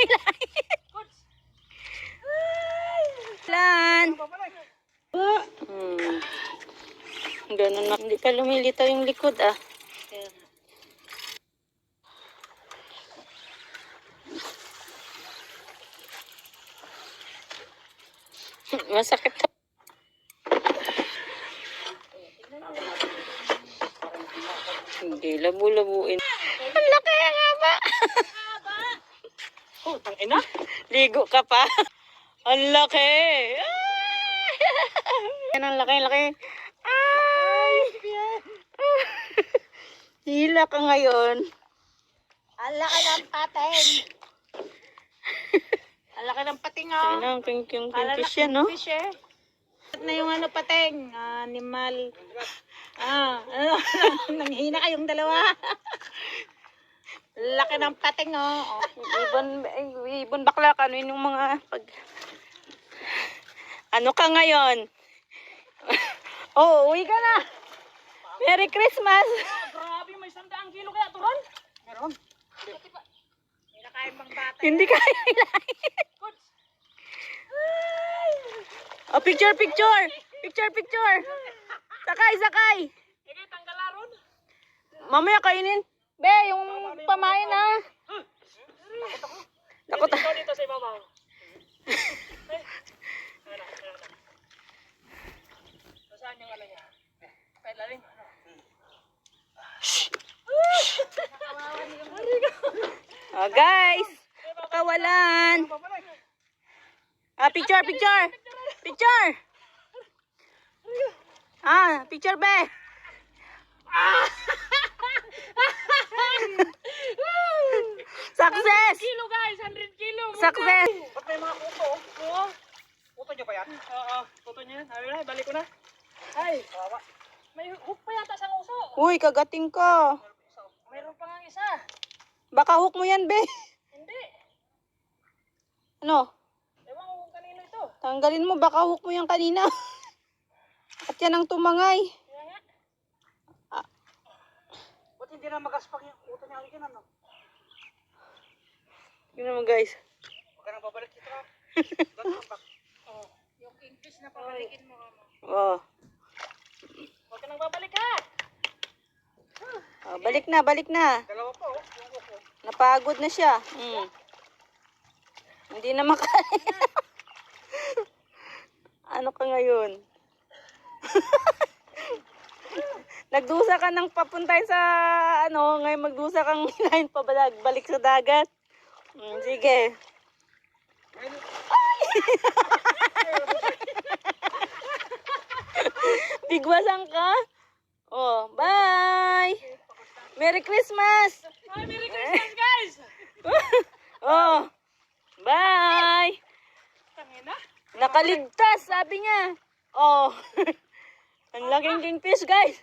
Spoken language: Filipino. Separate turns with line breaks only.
hilahin. Lan. Ganun na. Hindi pa lumilitaw yung likod ah. Masakit to. Hindi, labu-labuin. Ang laki ang haba.
Oh, tangina.
Ligo ka pa. Ang laki. Yan ang laki. Ay! Hila ka ngayon.
Ang laki ng pating. Ang laki ng pating oh.
Yan ang yung pinkish yan, no?
Fish eh. Na yung ano pating, animal. Nanghina kayong dalawa. Laki ng pating oh.
Ibon bakla ka, ano yung mga pag... Ano ka ngayon? Oh, uwi ka na. Merry Christmas.
Grabe, may 100 kilo kaya turon. Meron. Hindi na kaya pang bata.
Hindi kaya hilahin. Oh, picture. Sakay.
Ikaw tanggalaron.
Mamaya kainin. Be, yung pamain ah. Takot ah.
Dito sa ibabaw. Saan yung ano niya? Pailalim.
Oh, guys. Pakawalan. Ah, picture. Ah, picture be. Success.
Kilo guys, 100 kilo.
Success.
Ba't may mga kuto? Oo. Kuto niyo ba yan? Oo, kuto niyo yan. Sabi na, balik ko na. Ay, kawawa. May hook pa yata sa uso.
Uy, kagating ka.
Mayroon pa nga isa.
Baka hook mo yan, be.
Hindi.
Ano?
Ewan ko kung kanino ito.
Tanggalin mo, baka hook mo yan kanina. At yan ang tumangay.
Kaya nga. Ba't hindi na magaspang yung kuto niya alikin ano?
Yun naman, guys.
Huwag ka nang babalik dito ha. Oh. Yung kingfish na pabalikin mo.
Oh.
Huwag ka nang babalik ha.
Oh, balik na.
Dalawa pa oh. Yung kuko.
Napagod na siya. Hindi na makaya. Ano ka ngayon? Nagdusa ka ng papuntay sa ano, ngayon magdusa kang hilahin pa balik sa dagat. Sige. Bigwasan ka? Oh, bye! Merry Christmas!
Ay, Merry Christmas guys!
Oh, bye!
Tangina.
Nakaligtas, sabi niya. Oh, ang laking kingfish, guys.